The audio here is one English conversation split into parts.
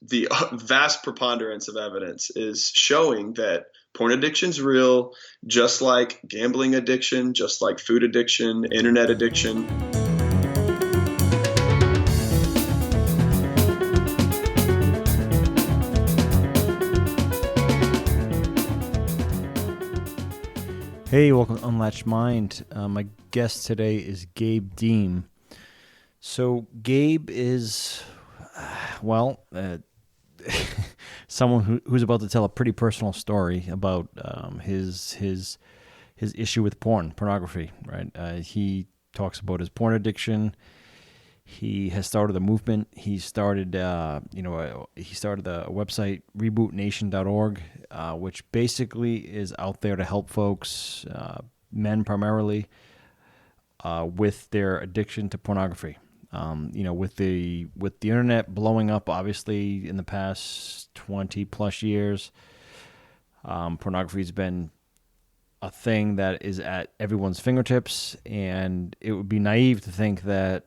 the vast preponderance of evidence is showing that porn addiction's real, just like gambling addiction, just like food addiction, internet addiction. Hey, welcome to Unlatched Mind. My guest today is Gabe Deem. So Gabe is, someone who's about to tell a pretty personal story about his issue with pornography. Right? He talks about his porn addiction. He has started a movement. He started a website, rebootnation.org, which basically is out there to help folks, men primarily, with their addiction to pornography. With the internet blowing up, obviously in the past 20 plus years, pornography has been a thing that is at everyone's fingertips, and it would be naive to think that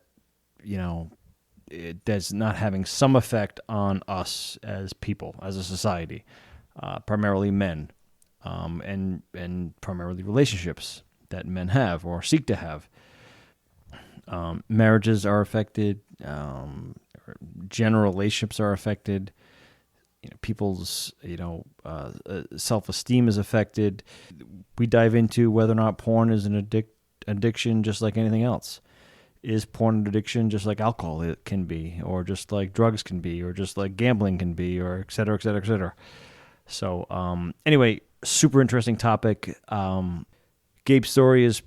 that's not having some effect on us as people, as a society, primarily men, and primarily relationships that men have or seek to have. Marriages are affected. General relationships are affected. People's self-esteem is affected. We dive into whether or not porn is an addiction, just like anything else. Is porn an addiction just like alcohol it can be, or just like drugs can be, or just like gambling can be, or et cetera, et cetera, et cetera. So anyway, super interesting topic. Gabe's story is,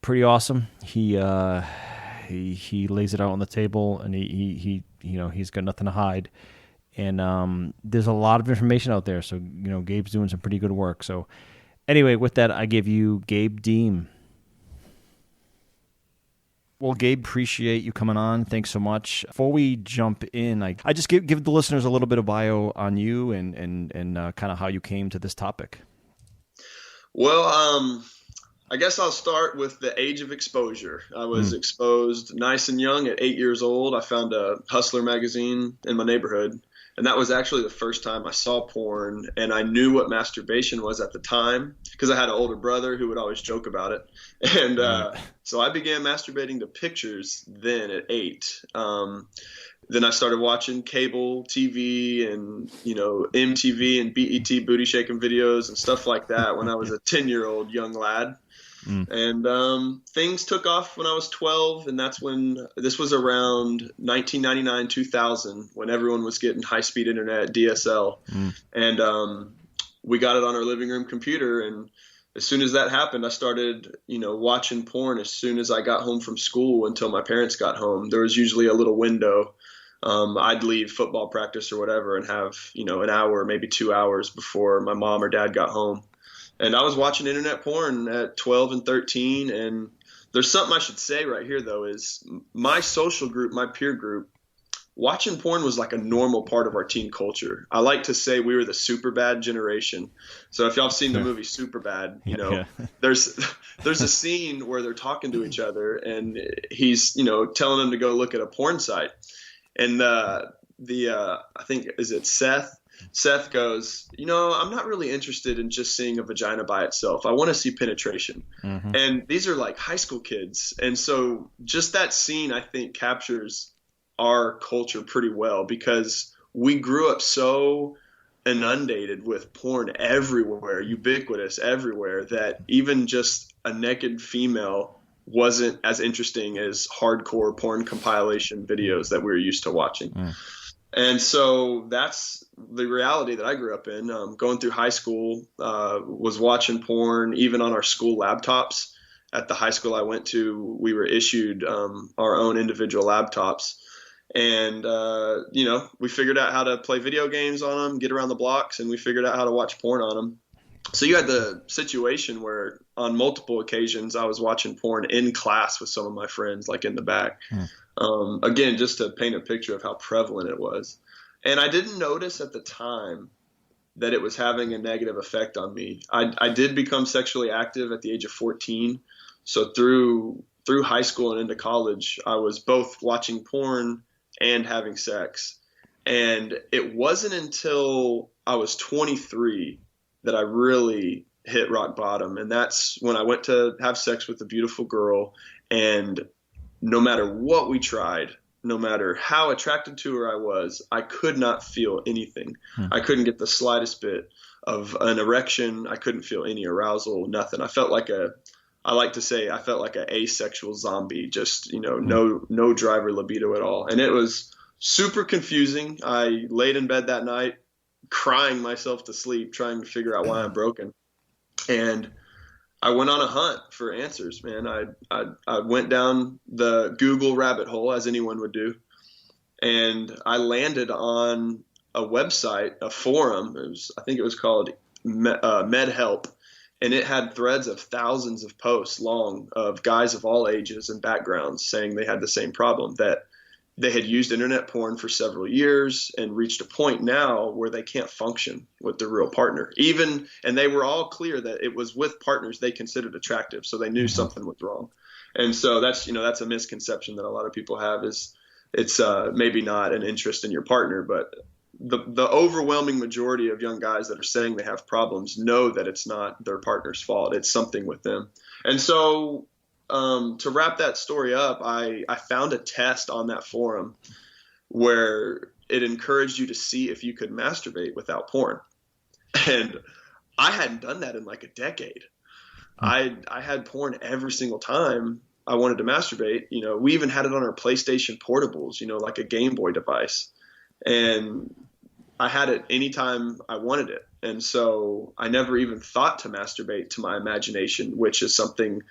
pretty awesome. He lays it out on the table, and he's got nothing to hide. And there's a lot of information out there. So, Gabe's doing some pretty good work. So anyway, with that, I give you Gabe Deem. Well, Gabe, appreciate you coming on. Thanks so much. Before we jump in, I just give the listeners a little bit of bio on you and kind of how you came to this topic. Well, I guess I'll start with the age of exposure. I was exposed nice and young at 8 years old. I found a Hustler magazine in my neighborhood, and that was actually the first time I saw porn, and I knew what masturbation was at the time because I had an older brother who would always joke about it. And so I began masturbating to pictures then at 8. Then I started watching cable TV and, MTV and BET booty shaking videos and stuff like that when I was a 10-year-old young lad. And things took off when I was 12, and that's when this was around 1999, 2000, when everyone was getting high-speed internet, DSL. And we got it on our living room computer, and as soon as that happened, I started, watching porn as soon as I got home from school until my parents got home. There was usually a little window. I'd leave football practice or whatever and have, an hour, maybe 2 hours before my mom or dad got home. And I was watching internet porn at 12 and 13. And there's something I should say right here, though, is my social group, my peer group, watching porn was like a normal part of our teen culture. I like to say we were the Superbad generation. So if y'all have seen the movie Superbad, there's a scene where they're talking to each other and he's, telling them to go look at a porn site. And I think, is it Seth? Seth goes, I'm not really interested in just seeing a vagina by itself. I want to see penetration. And these are like high school kids. And so just that scene, I think, captures our culture pretty well because we grew up so inundated with porn everywhere, ubiquitous everywhere, that even just a naked female wasn't as interesting as hardcore porn compilation videos that we were used to watching. And so that's the reality that I grew up in. Going through high school, was watching porn even on our school laptops. At the high school I went to, we were issued our own individual laptops. And, we figured out how to play video games on them, get around the blocks, and we figured out how to watch porn on them. So you had the situation where on multiple occasions I was watching porn in class with some of my friends, like in the back. Again, just to paint a picture of how prevalent it was. And I didn't notice at the time that it was having a negative effect on me. I did become sexually active at the age of 14. So through high school and into college, I was both watching porn and having sex. And it wasn't until I was 23 that I really hit rock bottom. And that's when I went to have sex with a beautiful girl. And no matter what we tried, no matter how attracted to her I was, I could not feel anything. I couldn't get the slightest bit of an erection. I couldn't feel any arousal, nothing. I felt like I like to say I felt like an asexual zombie, just, no driver libido at all. And it was super confusing. I laid in bed that night crying myself to sleep, trying to figure out why I'm broken. And I went on a hunt for answers, man. I went down the Google rabbit hole, as anyone would do, and I landed on a website, a forum. I think it was called MedHelp, and it had threads of thousands of posts long of guys of all ages and backgrounds saying they had the same problem, that they had used internet porn for several years and reached a point now where they can't function with their real partner. And they were all clear that it was with partners they considered attractive, so they knew something was wrong. And so that's a misconception that a lot of people have, is it's maybe not an interest in your partner, but the overwhelming majority of young guys that are saying they have problems know that it's not their partner's fault. It's something with them. And so to wrap that story up, I found a test on that forum where it encouraged you to see if you could masturbate without porn. And I hadn't done that in like a decade. I had porn every single time I wanted to masturbate. We even had it on our PlayStation portables, like a Game Boy device. And I had it anytime I wanted it. And so I never even thought to masturbate to my imagination, which is something,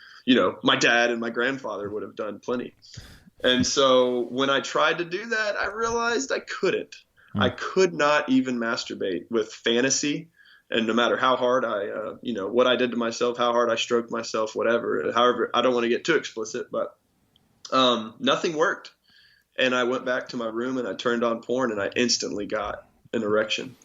my dad and my grandfather would have done plenty. And so when I tried to do that, I realized I couldn't. I could not even masturbate with fantasy. And no matter how hard what I did to myself, how hard I stroked myself, whatever, however, I don't want to get too explicit, but nothing worked. And I went back to my room and I turned on porn and I instantly got an erection.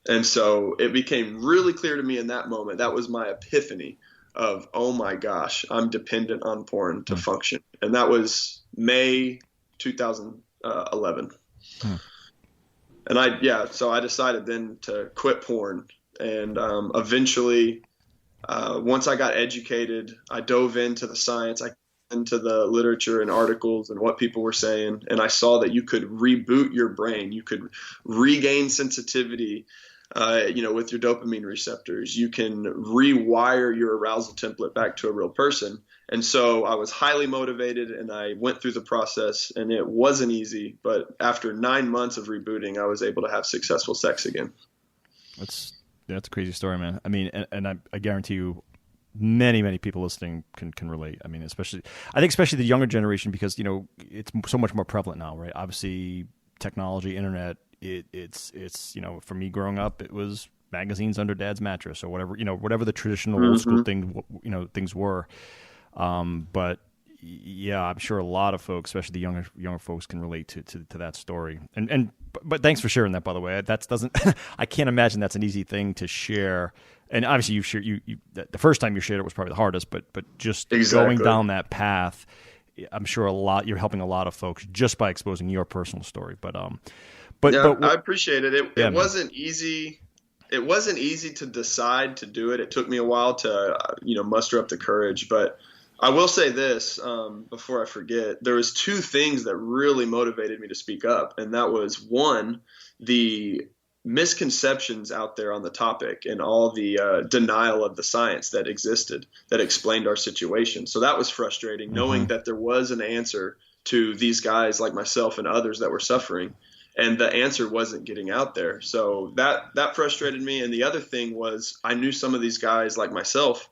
And so it became really clear to me in that moment. That was my epiphany of, oh my gosh, I'm dependent on porn to function. And that was May 2011. And so I decided then to quit porn. And eventually, once I got educated, I dove into the science. I into the literature and articles and what people were saying. And I saw that you could reboot your brain. You could regain sensitivity, with your dopamine receptors. You can rewire your arousal template back to a real person. And so I was highly motivated and I went through the process, and it wasn't easy, but after 9 months of rebooting, I was able to have successful sex again. That's a crazy story, man. I mean, and I guarantee you, many people listening can relate. I mean, especially the younger generation, because it's so much more prevalent now, right? Obviously, technology, internet. It's for me growing up, it was magazines under dad's mattress or whatever the traditional old school things were. But yeah, I'm sure a lot of folks, especially the younger folks, can relate to that story. But thanks for sharing that, by the way. I can't imagine that's an easy thing to share. And obviously, the first time you shared it was probably the hardest. But just going down that path, I'm sure you're helping a lot of folks just by exposing your personal story. But I appreciate it. It wasn't easy. It wasn't easy to decide to do it. It took me a while to muster up the courage. But I will say this before I forget. There was two things that really motivated me to speak up, and that was, one, the misconceptions out there on the topic and all the denial of the science that existed that explained our situation. So that was frustrating, knowing that there was an answer to these guys like myself and others that were suffering, and the answer wasn't getting out there. So that frustrated me. And the other thing was, I knew some of these guys like myself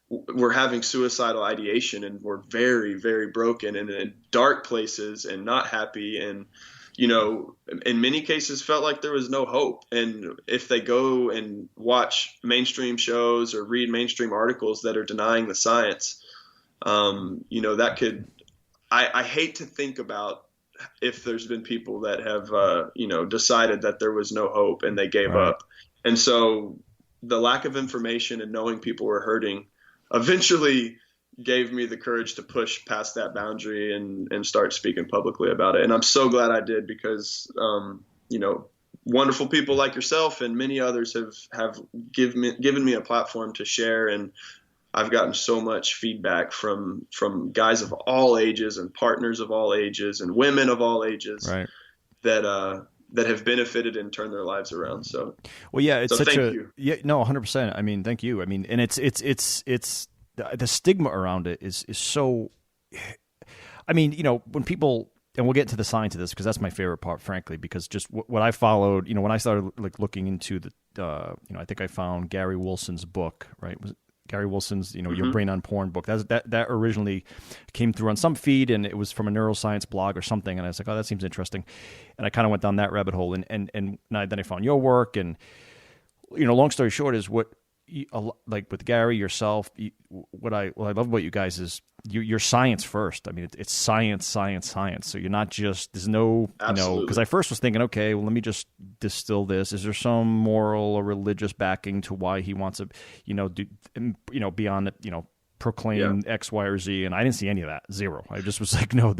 were having suicidal ideation and were very, very broken and in dark places and not happy, and in many cases felt like there was no hope. And if they go and watch mainstream shows or read mainstream articles that are denying the science, that could, I hate to think about if there's been people that have, decided that there was no hope and they gave up. And so the lack of information and knowing people were hurting eventually gave me the courage to push past that boundary and start speaking publicly about it. And I'm so glad I did, because, wonderful people like yourself and many others have given me a platform to share. And I've gotten so much feedback from guys of all ages and partners of all ages and women of all ages, right, that have benefited and turned their lives around. So, well, yeah, it's so such thank a you. yeah, no, 100%. I mean, thank you. I mean, and it's the stigma around it is so. I mean, when people, and we'll get into the science of this because that's my favorite part, frankly, because just what I followed, when I started like looking into the, I think I found Gary Wilson's book, right? Was it Gary Wilson's, Your Brain on Porn book. That originally came through on some feed, and it was from a neuroscience blog or something. And I was like, oh, that seems interesting. And I kind of went down that rabbit hole, and then I found your work, and long story short is what. Like with Gary, yourself, what I love about you guys is you're science first. I mean, it's science. So you're not just, there's no, because I first was thinking, okay, well, let me just distill this. Is there some moral or religious backing to why he wants to, beyond it, proclaim X, Y, or Z? And I didn't see any of that. Zero. I just was like, no,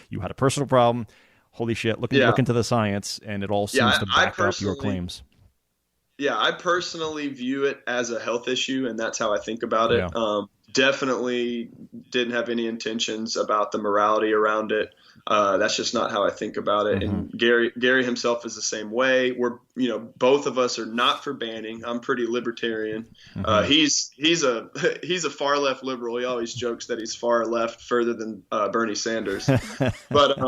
you had a personal problem. Holy shit. Look into the science, and it all seems to back up your claims. Yeah, I personally view it as a health issue, and that's how I think about it. Yeah. Definitely didn't have any intentions about the morality around it. That's just not how I think about it. And Gary himself is the same way. We're, both of us are not for banning. I'm pretty libertarian. He's a far left liberal. He always jokes that he's far left, further than Bernie Sanders. But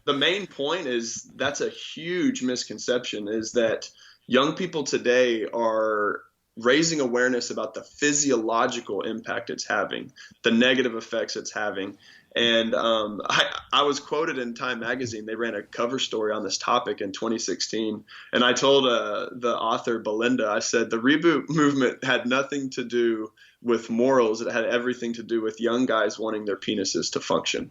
the main point is that's a huge misconception, is that young people today are raising awareness about the physiological impact it's having, the negative effects it's having. And I was quoted in Time magazine. They ran a cover story on this topic in 2016. And I told the author, Belinda, I said, the reboot movement had nothing to do with morals. It had everything to do with young guys wanting their penises to function.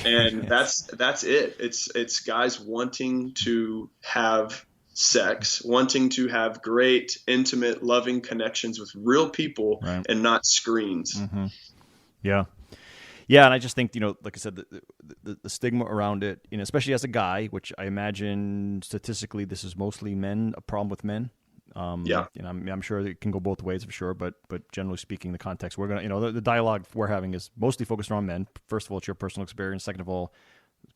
And that's it. It's guys wanting to have sex, wanting to have great, intimate, loving connections with real people, right, and not screens. Yeah. And I just think, like I said, the stigma around it, especially as a guy, which I imagine statistically this is mostly men, a problem with men. I'm sure it can go both ways for sure, but generally speaking, the context we're going to, the dialogue we're having is mostly focused around men. First of all, it's your personal experience. Second of all,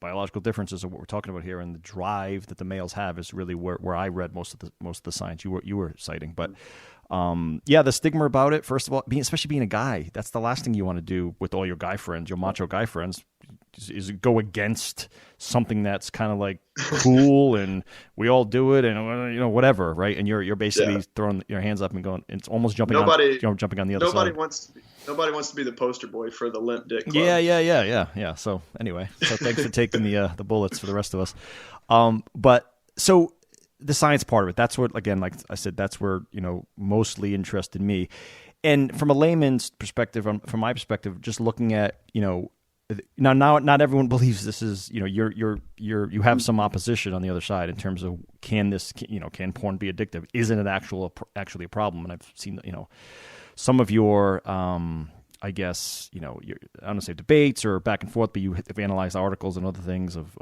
biological differences of what we're talking about here, and the drive that the males have is really where I read most of the science you were citing. But the stigma about it, first of all, especially being a guy, that's the last thing you want to do with all your guy friends, your macho guy friends, is go against something that's kind of like cool and we all do it and whatever, right? And you're basically throwing your hands up and going, it's almost jumping on the other side. Nobody wants to be the poster boy for the limp dick club. Yeah. So anyway, thanks for taking the bullets for the rest of us. But so the science part of it, that's what, again, like I said, that's where mostly interested me. And from a layman's perspective, from my perspective, just looking at now not everyone believes this is you have some opposition on the other side in terms of can porn be addictive? Isn't it actually a problem? And I've seen some of your I guess I don't want to say debates or back and forth, but you have analyzed articles and other things of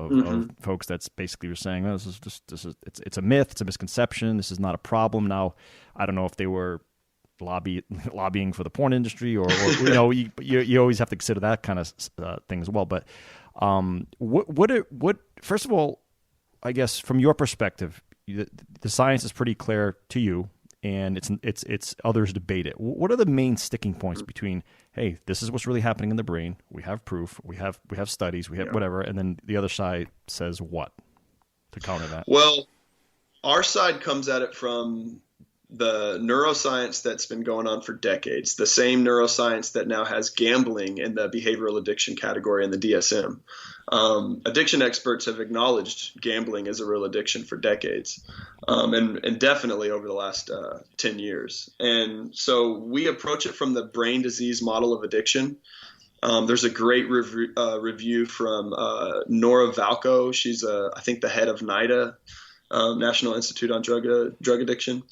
folks that's basically were saying, oh, it's a myth, it's a misconception, this is not a problem. Now I don't know if they were lobbying for the porn industry or you always have to consider that kind of thing as well. But what first of all, I guess from your perspective, the science is pretty clear to you, and it's others debate it. What are the main sticking points between, hey, this is what's really happening in the brain, we have proof, we have studies, we have whatever, and then the other side says what to counter that? Well, our side comes at it from the neuroscience that's been going on for decades, the same neuroscience that now has gambling in the behavioral addiction category in the DSM. Addiction experts have acknowledged gambling as a real addiction for decades, and definitely over the last 10 years. And so we approach it from the brain disease model of addiction. There's a great review from Nora Valco. She's, I think, the head of NIDA, National Institute on Drug Addiction.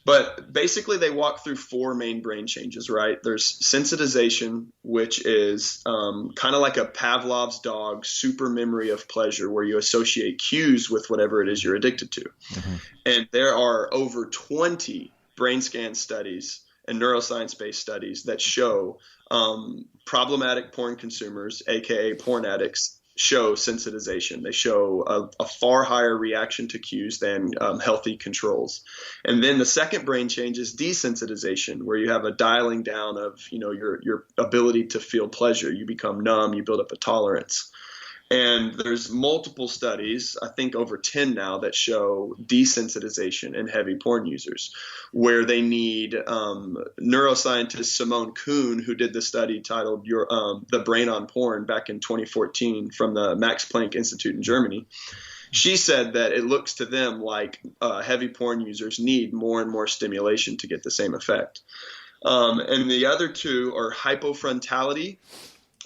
But basically, they walk through four main brain changes, right? There's sensitization, which is kind of like a Pavlov's dog super memory of pleasure, where you associate cues with whatever it is you're addicted to. Mm-hmm. And there are over 20 brain scan studies and neuroscience-based studies that show problematic porn consumers, aka porn addicts, show sensitization. They show a far higher reaction to cues than healthy controls. And then the second brain change is desensitization, where you have a dialing down of your ability to feel pleasure. You become numb. You build up a tolerance. And there's multiple studies, I think over 10 now, that show desensitization in heavy porn users, where they need neuroscientist Simone Kuhn, who did the study titled The Brain on Porn back in 2014 from the Max Planck Institute in Germany. She said that it looks to them like heavy porn users need more and more stimulation to get the same effect. And the other two are hypofrontality,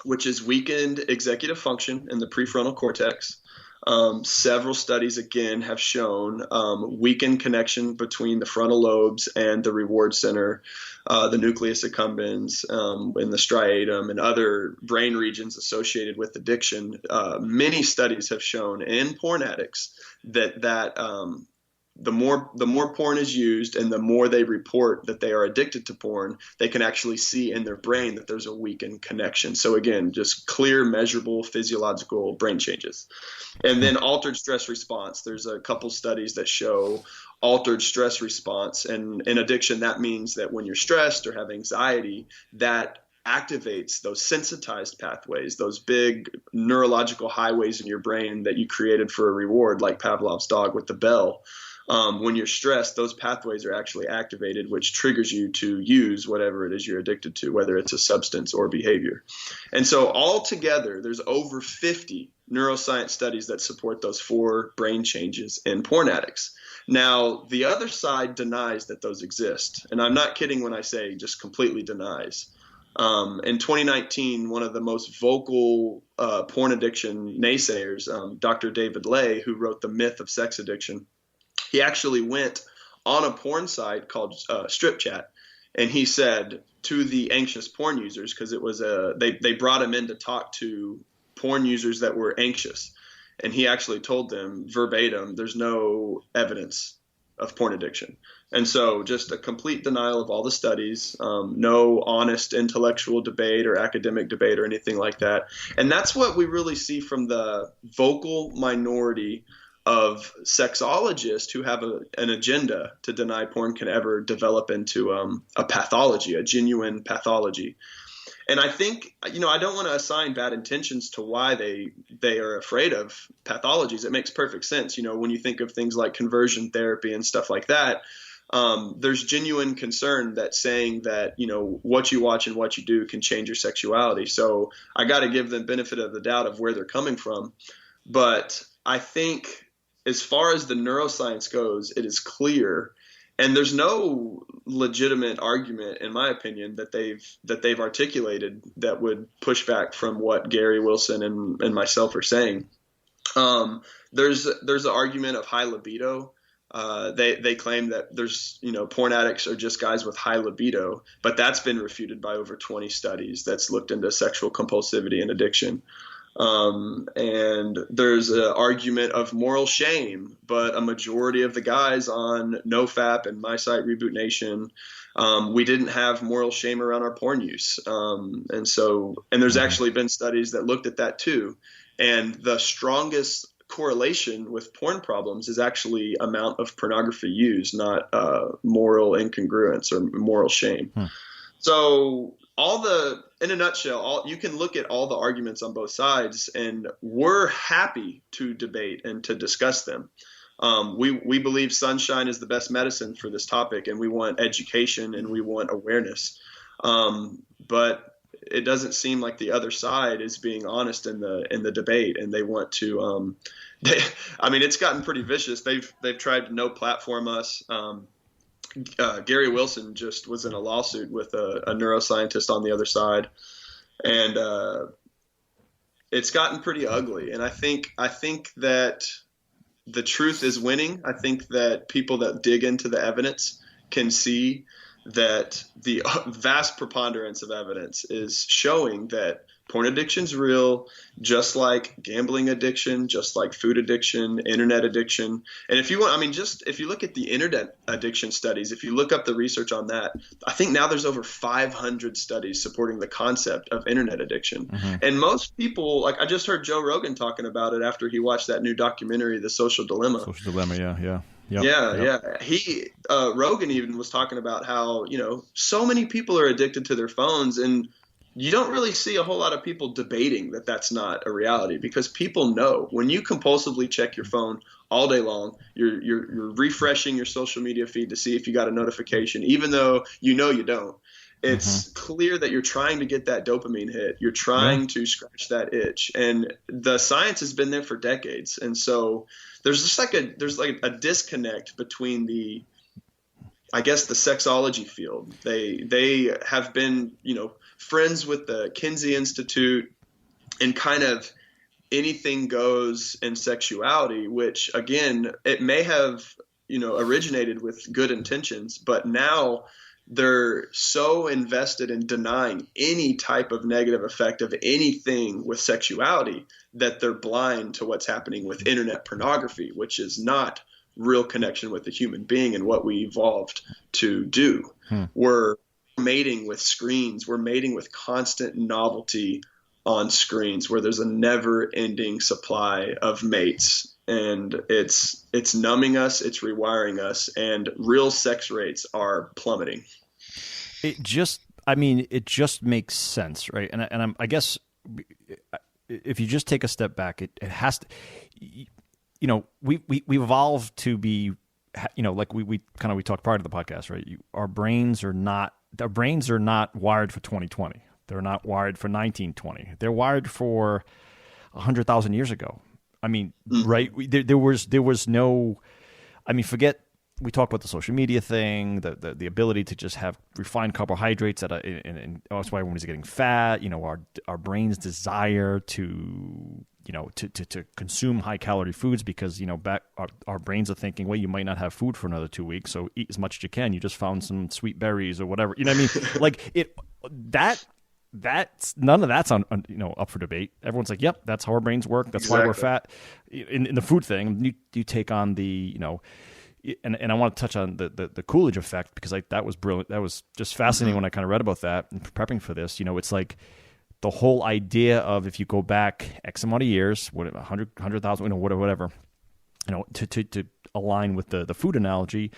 which is weakened executive function in the prefrontal cortex. Several studies, again, have shown weakened connection between the frontal lobes and the reward center, the nucleus accumbens, and the striatum, and other brain regions associated with addiction. Many studies have shown in porn addicts that the more porn is used and the more they report that they are addicted to porn, they can actually see in their brain that there's a weakened connection. So again, just clear, measurable physiological brain changes. And then altered stress response. There's a couple studies that show altered stress response. And in addiction, that means that when you're stressed or have anxiety, that activates those sensitized pathways, those big neurological highways in your brain that you created for a reward, like Pavlov's dog with the bell. When you're stressed, those pathways are actually activated, which triggers you to use whatever it is you're addicted to, whether it's a substance or behavior. And so altogether, there's over 50 neuroscience studies that support those four brain changes in porn addicts. Now, the other side denies that those exist. And I'm not kidding when I say just completely denies. In 2019, one of the most vocal porn addiction naysayers, Dr. David Ley, who wrote The Myth of Sex Addiction, he actually went on a porn site called Strip Chat, and he said to the anxious porn users, because it was they brought him in to talk to porn users that were anxious, and he actually told them verbatim, there's no evidence of porn addiction. And so just a complete denial of all the studies, no honest intellectual debate or academic debate or anything like that. And that's what we really see from the vocal minority of sexologists who have an agenda to deny porn can ever develop into a pathology, a genuine pathology. And I think, I don't want to assign bad intentions to why they are afraid of pathologies. It makes perfect sense. When you think of things like conversion therapy and stuff like that, there's genuine concern that saying that, what you watch and what you do can change your sexuality. So I got to give them benefit of the doubt of where they're coming from. But I think as far as the neuroscience goes, it is clear, and there's no legitimate argument, in my opinion, that they've articulated that would push back from what Gary Wilson and myself are saying. There's an argument of high libido. They claim that there's, porn addicts are just guys with high libido, but that's been refuted by over 20 studies that's looked into sexual compulsivity and addiction. And there's an argument of moral shame, but a majority of the guys on NoFap and My Site Reboot Nation, we didn't have moral shame around our porn use. And there's actually been studies that looked at that too. And the strongest correlation with porn problems is actually amount of pornography used, not moral incongruence or moral shame. So in a nutshell, you can look at all the arguments on both sides, and we're happy to debate and to discuss them. We believe sunshine is the best medicine for this topic, and we want education and we want awareness. But it doesn't seem like the other side is being honest in the debate, and they want to. It's gotten pretty vicious. They've tried to no platform us. Gary Wilson just was in a lawsuit with a neuroscientist on the other side, and it's gotten pretty ugly. And I think that the truth is winning. I think that people that dig into the evidence can see that the vast preponderance of evidence is showing that porn addiction's real, just like gambling addiction, just like food addiction, internet addiction. And if you want, I mean, just if you look at the internet addiction studies, if you look up the research on that, I think now there's over 500 studies supporting the concept of internet addiction. Mm-hmm. And most people, like I just heard Joe Rogan talking about it after he watched that new documentary, The Social Dilemma. Social Dilemma, yeah. Yep. Yeah. He Rogan even was talking about how, so many people are addicted to their phones, and you don't really see a whole lot of people debating that that's not a reality, because people know when you compulsively check your phone all day long, you're refreshing your social media feed to see if you got a notification, even though you don't. It's clear that you're trying to get that dopamine hit. You're trying to scratch that itch, and the science has been there for decades. And so there's just like a disconnect between the sexology field. They have been, friends with the Kinsey Institute and kind of anything goes in sexuality, which again, it may have, originated with good intentions, but now they're so invested in denying any type of negative effect of anything with sexuality that they're blind to what's happening with internet pornography, which is not real connection with the human being and what we evolved to do. We're mating with screens. We're mating with constant novelty on screens where there's a never-ending supply of mates. And it's numbing us, it's rewiring us, and real sex rates are plummeting. It just makes sense, right? And I guess if you just take a step back, it has to, we evolved to be, like we talked prior to the podcast, right? Our brains are not wired for 2020. They're not wired for 1920. They're wired for 100,000 years ago. I mean, right? There was no. I mean, forget. We talk about the social media thing, the ability to just have refined carbohydrates and that's why everyone's getting fat. Our brain's desire to consume high calorie foods because our brains are thinking, well, you might not have food for another 2 weeks, so eat as much as you can. You just found some sweet berries or whatever. You know what I mean? Like that's none of that's up for debate. Everyone's like, yep, that's how our brains work. That's why we're fat. In the food thing, you take on the and I want to touch on the Coolidge effect, because that was brilliant. That was just fascinating when I kind of read about that and prepping for this. It's like the whole idea of, if you go back X amount of years, 100,000, whatever, to align with the food analogy.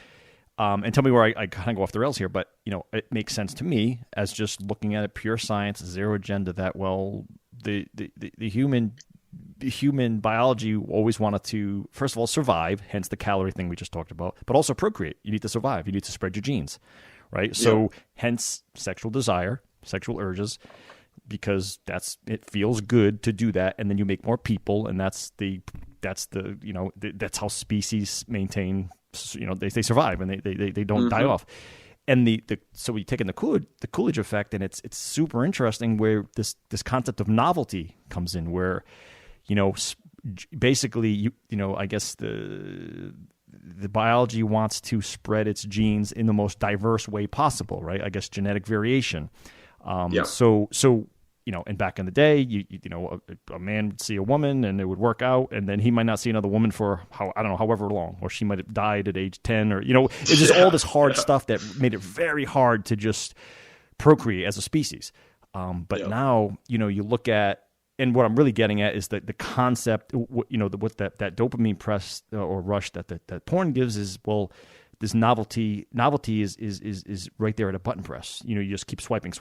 And tell me where I kind of go off the rails here, but it makes sense to me as just looking at it, pure science, zero agenda. That the human biology always wanted to, first of all, survive, hence the calorie thing we just talked about, but also procreate. You need to survive. You need to spread your genes, right? So hence sexual desire, sexual urges, because it feels good to do that, and then you make more people, and that's how species maintain. They survive and they don't die off. And so we take in the Coolidge effect, and it's super interesting where this concept of novelty comes in, where basically I guess the biology wants to spread its genes in the most diverse way possible, right? I guess genetic variation. So and back in the day, a man would see a woman and it would work out, and then he might not see another woman for however long, or she might have died at age 10, or it's just all this hard stuff that made it very hard to just procreate as a species. But now, you look at, and what I'm really getting at is that the concept, what that dopamine press or rush that porn gives is, well, this novelty is right there at a button press. You just keep swiping,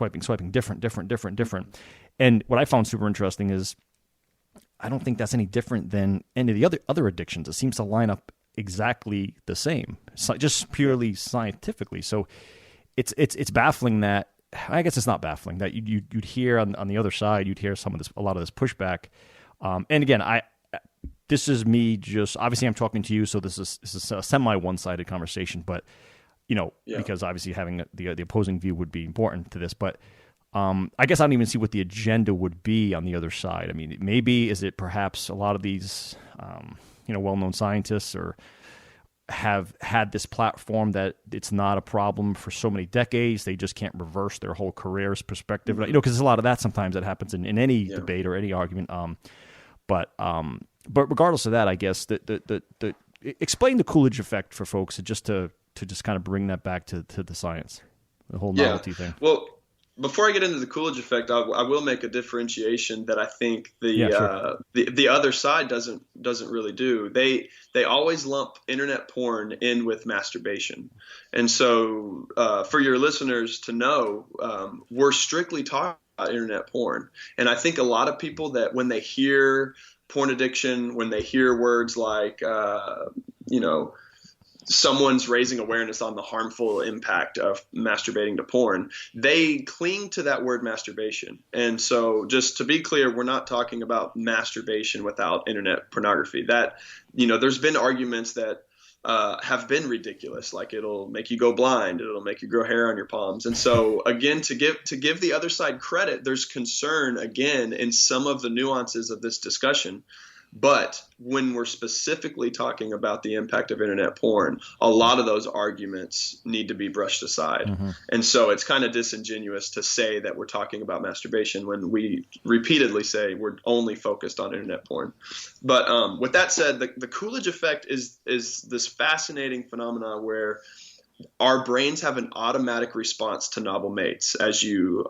different. And what I found super interesting is, I don't think that's any different than any of the other addictions. It seems to line up exactly the same, just purely scientifically. So it's baffling that, I guess it's not baffling that you'd hear on the other side, you'd hear a lot of this pushback. And again, this is me just, obviously I'm talking to you, so this is a semi one-sided conversation, but because obviously having the opposing view would be important to this, but I guess I don't even see what the agenda would be on the other side. I mean, maybe is it perhaps a lot of these well-known scientists or have had this platform that it's not a problem for so many decades. They just can't reverse their whole career's perspective. You know, because there's a lot of that sometimes that happens in any debate or any argument. But regardless of that, I guess the explain the Coolidge effect for folks, just to just kind of bring that back to the science, the whole novelty thing. Well, before I get into the Coolidge effect, I will make a differentiation that I think the other side doesn't really do. They always lump internet porn in with masturbation, and so for your listeners to know, we're strictly talking about internet porn. And I think a lot of people that when they hear porn addiction, when they hear words like someone's raising awareness on the harmful impact of masturbating to porn, they cling to that word masturbation. And so just to be clear, we're not talking about masturbation without internet pornography. That, there's been arguments that have been ridiculous, like it'll make you go blind, it'll make you grow hair on your palms. And so again, to give the other side credit, there's concern again in some of the nuances of this discussion. But when we're specifically talking about the impact of internet porn, a lot of those arguments need to be brushed aside. Mm-hmm. And so it's kind of disingenuous to say that we're talking about masturbation when we repeatedly say we're only focused on internet porn. But with that said, the Coolidge effect is this fascinating phenomenon where our brains have an automatic response to novel mates, as you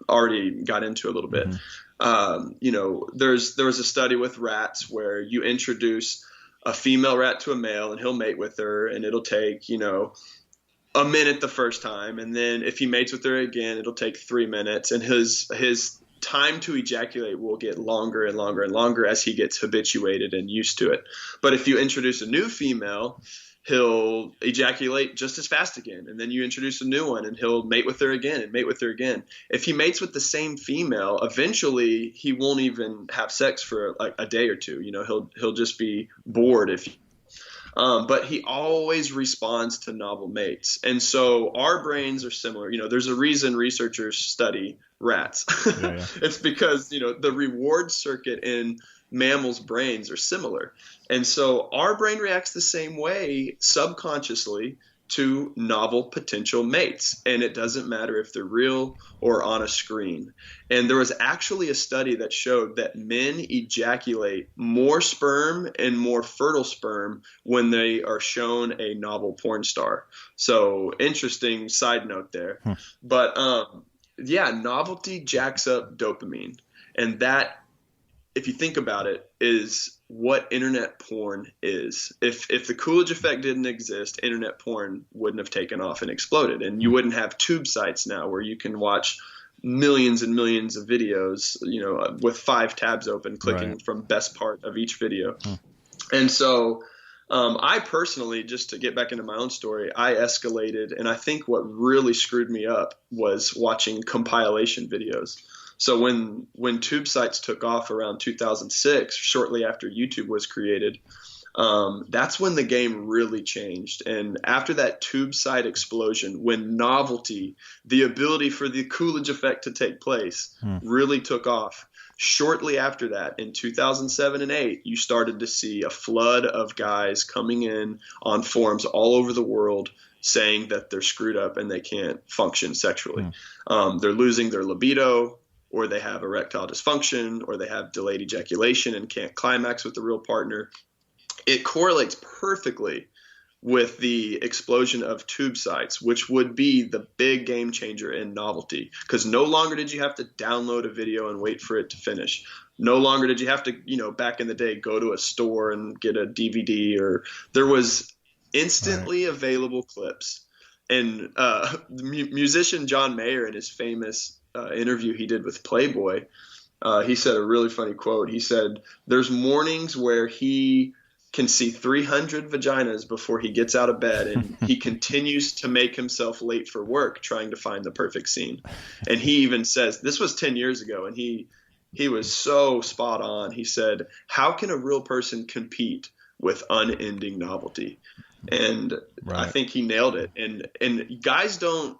already got into a little bit. Mm-hmm. There was a study with rats where you introduce a female rat to a male and he'll mate with her, and it'll take, a minute the first time. And then if he mates with her again, it'll take 3 minutes, and his time to ejaculate will get longer and longer and longer as he gets habituated and used to it. But if you introduce a new female, he'll ejaculate just as fast again. And then you introduce a new one and he'll mate with her again and mate with her again. If he mates with the same female, eventually he won't even have sex for like a day or two. He'll just be bored but he always responds to novel mates. And so our brains are similar. There's a reason researchers study rats. Yeah. It's because, the reward circuit in mammals' brains are similar. And so our brain reacts the same way subconsciously to novel potential mates. And it doesn't matter if they're real or on a screen. And there was actually a study that showed that men ejaculate more sperm and more fertile sperm when they are shown a novel porn star. So interesting side note there. But novelty jacks up dopamine. And that, if you think about it, is what internet porn is. If the Coolidge effect didn't exist, internet porn wouldn't have taken off and exploded. And you wouldn't have tube sites now where you can watch millions and millions of videos, with 5 tabs open, clicking from best part of each video. And so I personally, just to get back into my own story, I escalated. And I think what really screwed me up was watching compilation videos. So when tube sites took off around 2006, shortly after YouTube was created, that's when the game really changed. And after that tube site explosion, when novelty, the ability for the Coolidge effect to take place, really took off, shortly after that, in 2007 and 2008, you started to see a flood of guys coming in on forums all over the world saying that they're screwed up and they can't function sexually. They're losing their libido, or they have erectile dysfunction, or they have delayed ejaculation and can't climax with the real partner. It correlates perfectly with the explosion of tube sites, which would be the big game changer in novelty, because no longer did you have to download a video and wait for it to finish. No longer did you have to, back in the day, go to a store and get a DVD, or there was instantly available clips. And the musician John Mayer, in his famous interview he did with Playboy, he said a really funny quote. He said, "There's mornings where he can see 300 vaginas before he gets out of bed, and he continues to make himself late for work trying to find the perfect scene." And he even says, this was 10 years ago, and he was so spot on. He said, "How can a real person compete with unending novelty?" And I think he nailed it. And guys don't,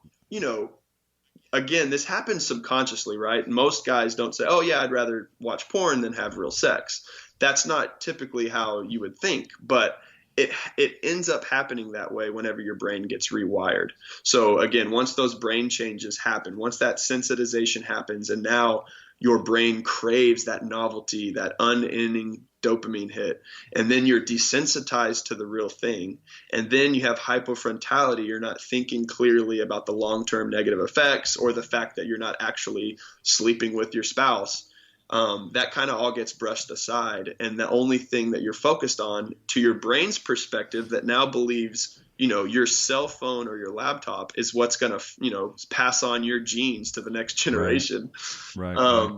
again, this happens subconsciously, right? Most guys don't say, "Oh yeah, I'd rather watch porn than have real sex." That's not typically how you would think, but it ends up happening that way whenever your brain gets rewired. So again, once those brain changes happen, once that sensitization happens, and now your brain craves that novelty, that unending dopamine hit, and then you're desensitized to the real thing, and then you have hypofrontality. You're not thinking clearly about the long-term negative effects or the fact that you're not actually sleeping with your spouse. That kind of all gets brushed aside, and the only thing that you're focused on, to your brain's perspective, that now believes, your cell phone or your laptop is what's going to, pass on your genes to the next generation. Right.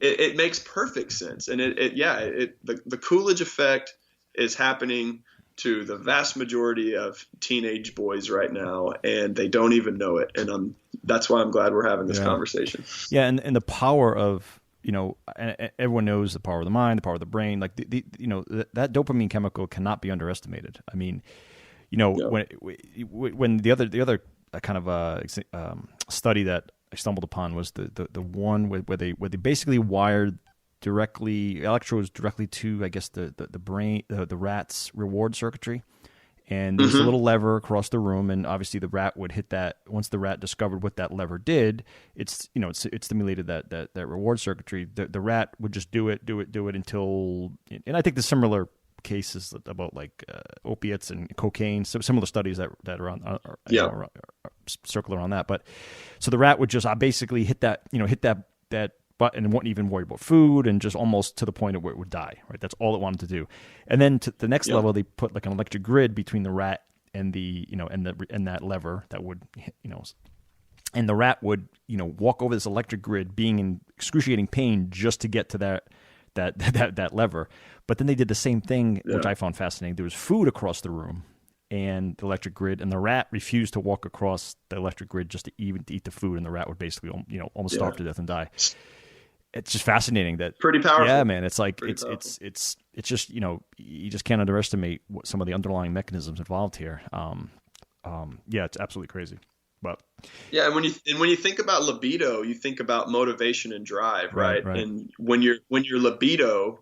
It makes perfect sense. And the Coolidge effect is happening to the vast majority of teenage boys right now, and they don't even know it. And that's why I'm glad we're having this conversation. Yeah. And the power of, and everyone knows the power of the mind, the power of the brain, like that dopamine chemical cannot be underestimated. I mean, when the other kind of study that I stumbled upon was the one where they basically wired electrodes directly to, I guess, the brain, the rat's reward circuitry. And there's a little lever across the room, and obviously the rat would hit that. Once the rat discovered what that lever did, it stimulated that reward circuitry. The rat would just do it until, and I think the similar cases about like opiates and cocaine, so similar studies that are on circle around that. But so the rat would just basically hit that button and wouldn't even worry about food, and just almost to the point of where it would die. Right, that's all it wanted to do. And then to the next level, they put like an electric grid between the rat and and that lever that would, and the rat would walk over this electric grid, being in excruciating pain just to get to that lever. But then they did the same thing, which I found fascinating. There was food across the room and the electric grid, and the rat refused to walk across the electric grid just to eat the food, and the rat would basically almost starve to death and die. It's just fascinating. That pretty powerful. Yeah, man. It's like it's just you just can't underestimate what some of the underlying mechanisms involved here. It's absolutely crazy. But yeah, and when you think about libido, you think about motivation and drive, right? And when your libido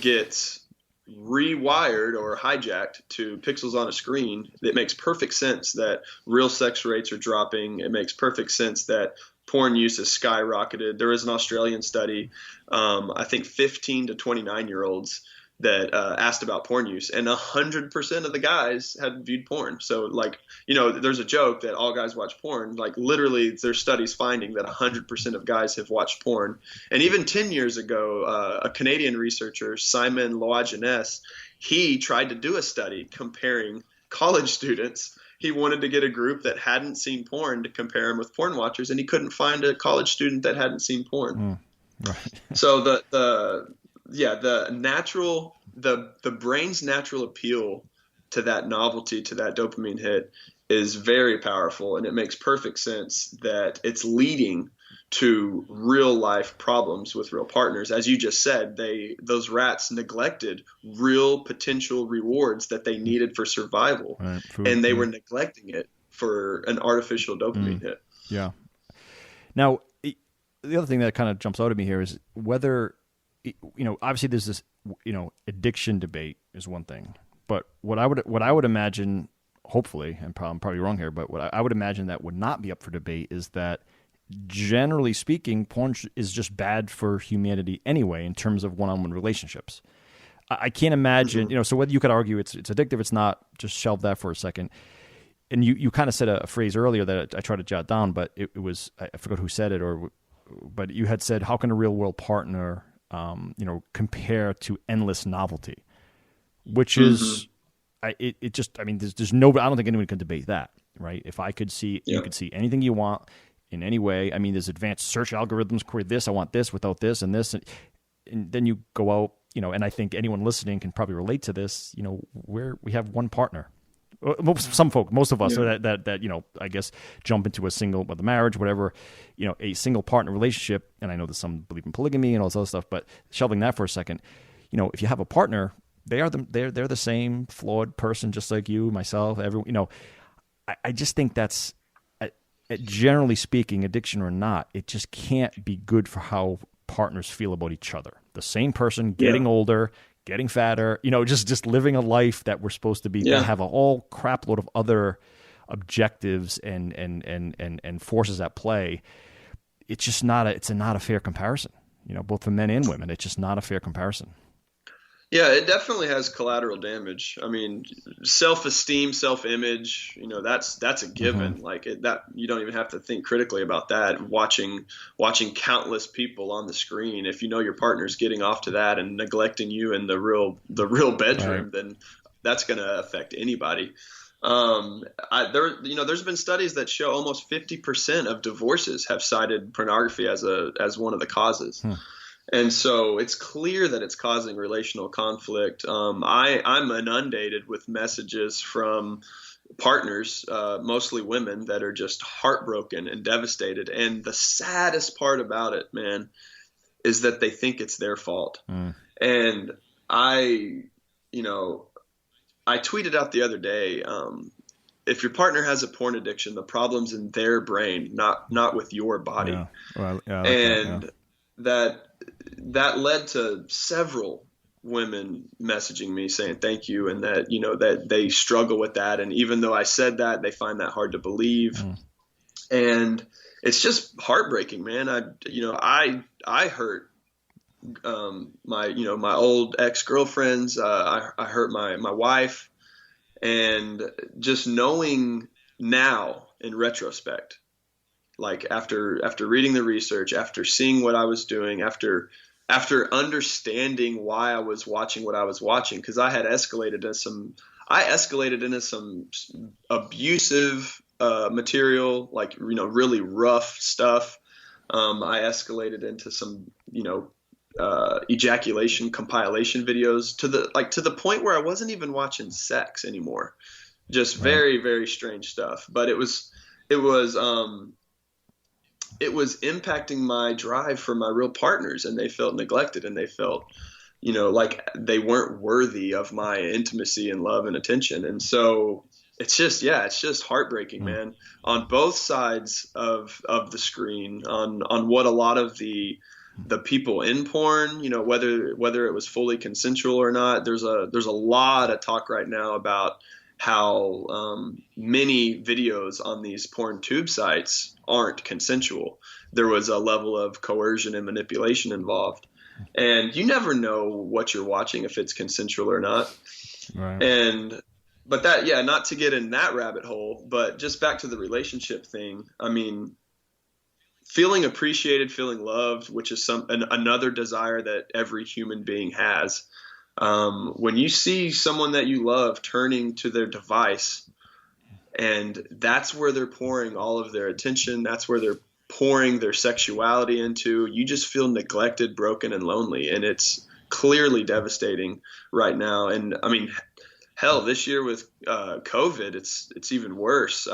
gets rewired or hijacked to pixels on a screen, it makes perfect sense that real sex rates are dropping. It makes perfect sense that porn use has skyrocketed. There is an Australian study, I think 15 to 29-year-olds that asked about porn use, and 100% of the guys had viewed porn. So there's a joke that all guys watch porn. Like literally there's studies finding that 100% of guys have watched porn. And even 10 years ago, a Canadian researcher, Simon Loagenes, he tried to do a study comparing college students. He wanted to get a group that hadn't seen porn to compare them with porn watchers, and he couldn't find a college student that hadn't seen porn. Right. So the brain's natural appeal to that novelty, to that dopamine hit, is very powerful, and it makes perfect sense that it's leading to real life problems with real partners. As you just said, those rats neglected real potential rewards that they needed for survival, and they were neglecting it for an artificial dopamine hit. Yeah. Now, the other thing that kind of jumps out at me here is whether, obviously there's this, addiction debate is one thing, but what I would imagine, hopefully, and I'm probably wrong here, but what I would imagine that would not be up for debate is that, generally speaking, porn is just bad for humanity anyway in terms of one-on-one relationships. I can't imagine, so whether you could argue it's addictive, it's not, just shelve that for a second. And you kind of said a phrase earlier that I tried to jot down, but it was, I forgot who said it, but you had said, how can a real-world partner, compare to endless novelty? Which is, there's no, I don't think anyone can debate that, right? If I could see, you could see anything you want in any way. I mean, there's advanced search algorithms, query this, I want this without this and this. And then you go out, and I think anyone listening can probably relate to this, where we have one partner. Most of us that I guess jump into a single, whether marriage, whatever, a single partner relationship. And I know that some believe in polygamy and all this other stuff, but shelving that for a second, if you have a partner, they're the same flawed person, just like you, myself, everyone. I just think that's, generally speaking, addiction or not, it just can't be good for how partners feel about each other. The same person getting older, getting fatter, just living a life that we're supposed to be, that have a whole crap load of other objectives and forces at play. It's just not a fair comparison, both for men and women. It's just not a fair comparison. Yeah, it definitely has collateral damage. I mean, self-esteem, self-image, that's a given. Like that, you don't even have to think critically about that. Watching countless people on the screen, if your partner's getting off to that and neglecting you in the real bedroom, then that's going to affect anybody. There's been studies that show almost 50% of divorces have cited pornography as one of the causes. And so it's clear that it's causing relational conflict. I'm inundated with messages from partners, mostly women, that are just heartbroken and devastated. And the saddest part about it, man, is that they think it's their fault. And I tweeted out the other day, if your partner has a porn addiction, the problem's in their brain, not with your body. Yeah. Well, yeah, and that led to several women messaging me saying thank you, and that that they struggle with that, and even though I said that, they find that hard to believe. And it's just heartbreaking, man. I hurt my old ex-girlfriends. I hurt my wife, and just knowing now in retrospect, like after reading the research, after seeing what I was doing, after understanding why I was watching what I was watching, because I escalated into some abusive material, like really rough stuff. I escalated into some ejaculation compilation videos to the point where I wasn't even watching sex anymore. Just very, very strange stuff. But it was impacting my drive for my real partners, and they felt neglected, and they felt, like they weren't worthy of my intimacy and love and attention. And so it's just heartbreaking, man, on both sides of the screen, on what a lot of the people in porn, whether it was fully consensual or not. There's a lot of talk right now about how many videos on these porn tube sites aren't consensual. There was a level of coercion and manipulation involved, and you never know what you're watching, if it's consensual or not. Right. But not to get in that rabbit hole, but just back to the relationship thing. I mean, feeling appreciated, feeling loved, which is another desire that every human being has. When you see someone that you love turning to their device, and that's where they're pouring all of their attention, that's where they're pouring their sexuality into, you just feel neglected, broken, and lonely. And it's clearly devastating right now. And I mean, hell, this year with COVID, it's even worse.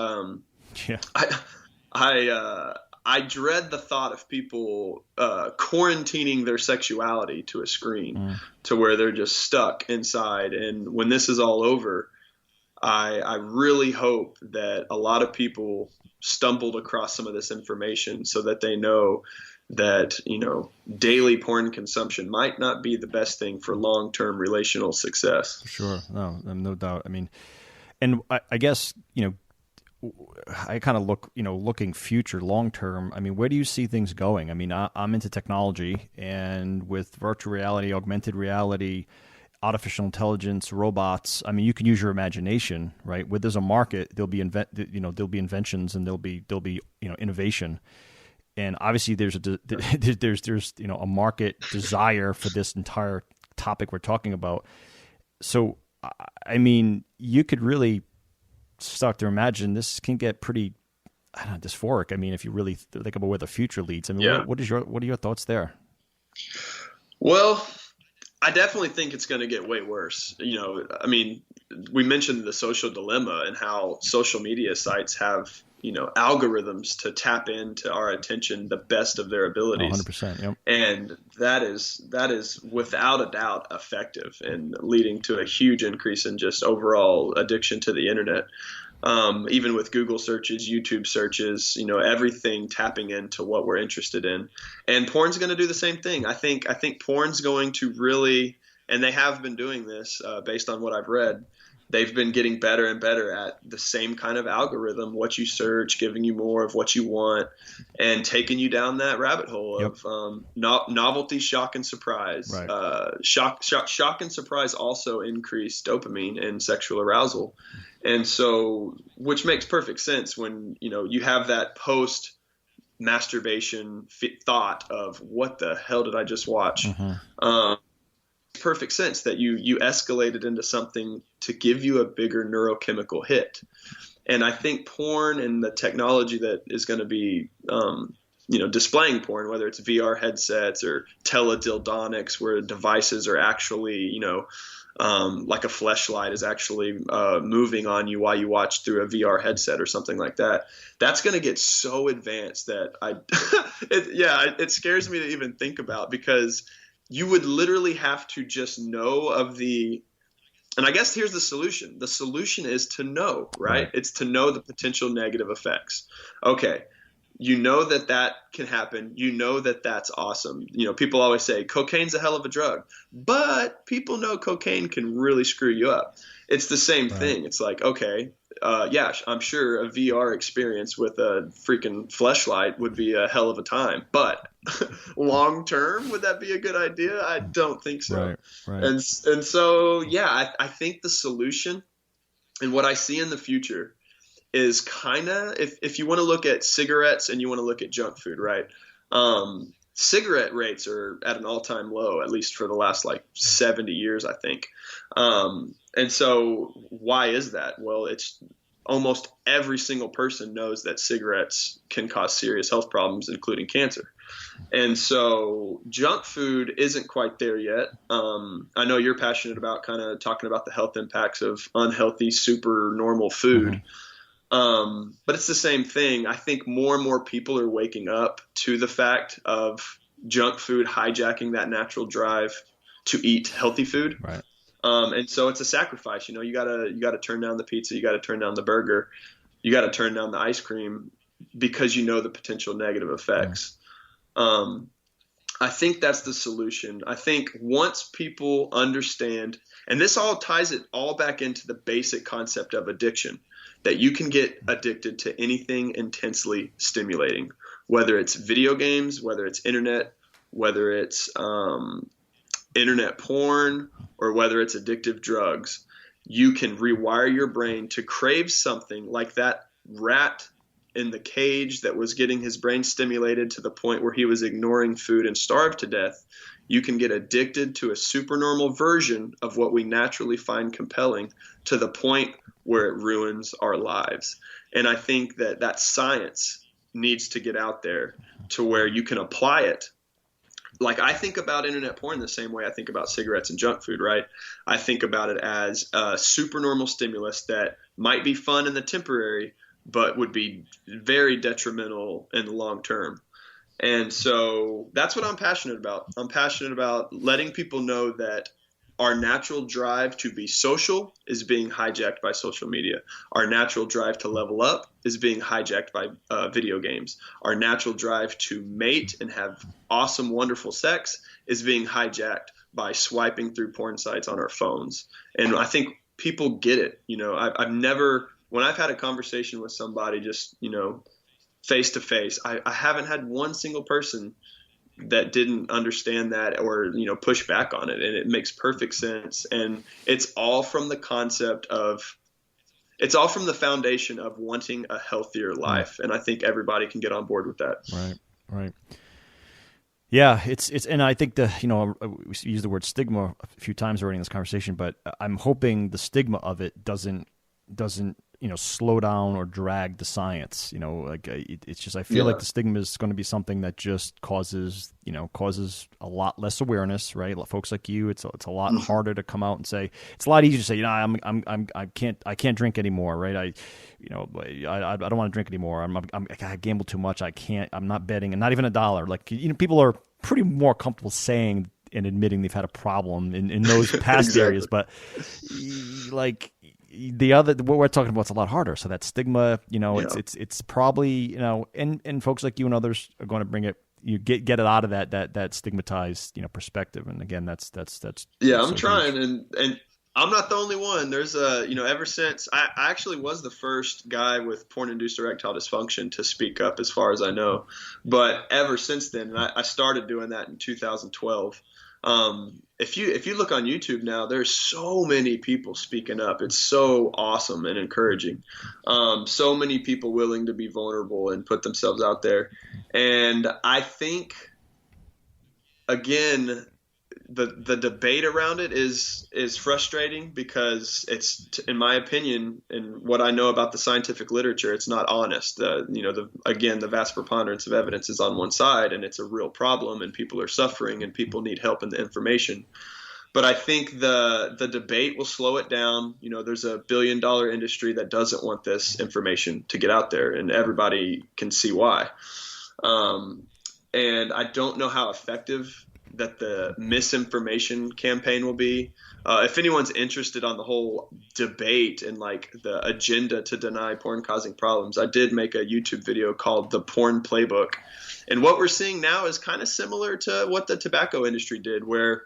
I dread the thought of people quarantining their sexuality to a screen, to where they're just stuck inside. And when this is all over, I really hope that a lot of people stumbled across some of this information, so that they know that, daily porn consumption might not be the best thing for long-term relational success. Sure. No doubt. I mean, and I guess, I kind of looking future, long term. I mean, where do you see things going? I mean, I'm into technology, and with virtual reality, augmented reality, artificial intelligence, robots. I mean, you can use your imagination, right? Where there's a market, there'll be inventions, and there'll be innovation. And obviously, there's a market desire for this entire topic we're talking about. So, I mean, you could really start to imagine this can get pretty, dysphoric. I mean, if you really think about where the future leads. I mean, what are your thoughts there? Well, I definitely think it's going to get way worse. I mean, we mentioned the social dilemma and how social media sites have, algorithms to tap into our attention the best of their abilities. 100%. Yep. And that is without a doubt effective and leading to a huge increase in just overall addiction to the internet. Even with Google searches, YouTube searches, everything tapping into what we're interested in. And porn's going to do the same thing. I think porn's going to really And they have been doing this based on what I've read. They've been getting better and better at the same kind of algorithm, what you search, giving you more of what you want, and taking you down that rabbit hole Yep. of novelty, shock, and surprise. Right. Shock and surprise also increase dopamine and sexual arousal. And so, which makes perfect sense when, you have that post masturbation thought of what the hell did I just watch? Perfect sense that you escalated into something to give you a bigger neurochemical hit. And I think porn and the technology that is going to be displaying porn, whether it's VR headsets or teledildonics where devices are actually like a fleshlight is actually moving on you while you watch through a VR headset or something like that. That's going to get so advanced that it scares me to even think about, because you would literally have to just know of and I guess here's the solution. The solution is to know, right? It's to know the potential negative effects. Okay. You know that can happen. You know that that's awesome. People always say cocaine's a hell of a drug, but people know cocaine can really screw you up. It's the same thing. It's like, okay, I'm sure a VR experience with a freaking fleshlight would be a hell of a time, but long term, would that be a good idea? I don't think so. Right. And so, I think the solution and what I see in the future is kind of, if you want to look at cigarettes and you want to look at junk food, right? Cigarette rates are at an all-time low, at least for the last 70 years, I think. And so why is that? Well, it's almost every single person knows that cigarettes can cause serious health problems, including cancer. And so junk food isn't quite there yet. I know you're passionate about kind of talking about the health impacts of unhealthy, super normal food. But it's the same thing. I think more and more people are waking up to the fact of junk food hijacking that natural drive to eat healthy food. Right. And so it's a sacrifice. You gotta turn down the pizza. You gotta turn down the burger. You gotta turn down the ice cream because you know the potential negative effects. I think that's the solution. I think once people understand, and this all ties it all back into the basic concept of addiction, that you can get addicted to anything intensely stimulating, whether it's video games, whether it's internet, whether it's internet porn, or whether it's addictive drugs. You can rewire your brain to crave something like that rat in the cage that was getting his brain stimulated to the point where he was ignoring food and starved to death. You can get addicted to a supernormal version of what we naturally find compelling to the point where it ruins our lives. And I think that science needs to get out there to where you can apply it. Like, I think about internet porn the same way I think about cigarettes and junk food, right? I think about it as a supernormal stimulus that might be fun in the temporary, but would be very detrimental in the long term. And so that's what I'm passionate about. I'm passionate about letting people know that our natural drive to be social is being hijacked by social media. Our natural drive to level up is being hijacked by video games. Our natural drive to mate and have awesome, wonderful sex is being hijacked by swiping through porn sites on our phones. And I think people get it. I've never, when I've had a conversation with somebody just, face to face, I haven't had one single person that didn't understand that or, push back on it. And it makes perfect sense. And it's all from the foundation of wanting a healthier life. And I think everybody can get on board with that. Right. Yeah, it's, and I think we used the word stigma a few times already in this conversation, but I'm hoping the stigma of it doesn't slow down or drag the science. It's just, I feel like the stigma is going to be something that just causes a lot less awareness, right? Folks like you, it's a lot harder to come out and say. It's a lot easier to say, I can't drink anymore, right? I don't want to drink anymore. I gamble too much. I'm not betting, and not even $1. Like, people are pretty more comfortable saying and admitting they've had a problem in those past exactly. areas, but what we're talking about is a lot harder. So that stigma, it's probably, and folks like you and others are going to bring it you get it out of that stigmatized, perspective. And again, that's Yeah, I'm so trying, huge. and I'm not the only one. There's ever since I actually was the first guy with porn-induced erectile dysfunction to speak up, as far as I know. But ever since then, and I started doing that in 2012. If you look on YouTube now, there's so many people speaking up. It's so awesome and encouraging. So many people willing to be vulnerable and put themselves out there. And I think, again, the debate around it is frustrating because it's, in my opinion, and what I know about the scientific literature, it's not honest. The vast preponderance of evidence is on one side, and it's a real problem, and people are suffering, and people need help in the information. But I think the debate will slow it down. There's a $1 billion industry that doesn't want this information to get out there, and everybody can see why. And I don't know how effective that the misinformation campaign will be. If anyone's interested on the whole debate and like the agenda to deny porn causing problems, I did make a YouTube video called The Porn Playbook. And what we're seeing now is kind of similar to what the tobacco industry did, where,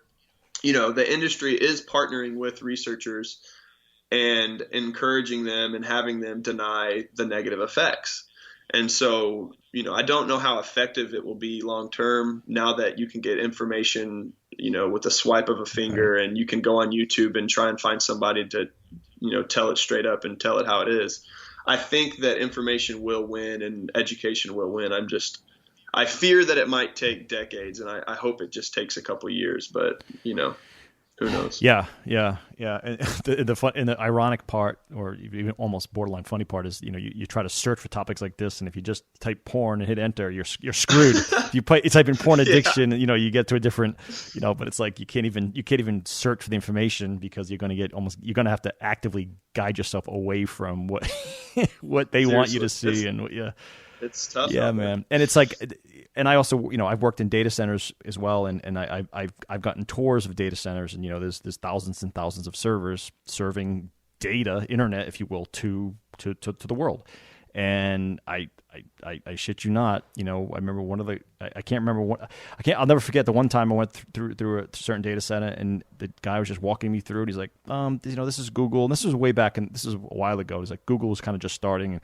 the industry is partnering with researchers and encouraging them and having them deny the negative effects. And so, I don't know how effective it will be long term now that you can get information, with a swipe of a finger, and you can go on YouTube and try and find somebody to, tell it straight up and tell it how it is. I think that information will win and education will win. I fear that it might take decades, and I hope it just takes a couple of years, but, who knows? Yeah. And the fun and the ironic part, or even almost borderline funny part, is you try to search for topics like this, and if you just type porn and hit enter, you're screwed. If you type in porn addiction, you get to a different, but it's like you can't even search for the information because you're going to have to actively guide yourself away from what what they want you to see. It's tough. Yeah, man. And it's like, and I also, I've worked in data centers as well, and I've gotten tours of data centers, and there's thousands and thousands of servers serving data, internet, if you will, to the world. And I shit you not, I remember I'll never forget the one time I went through a certain data center, and the guy was just walking me through it. He's like, this is Google, and this was way back, and this is a while ago. He's like, Google was kind of just starting, and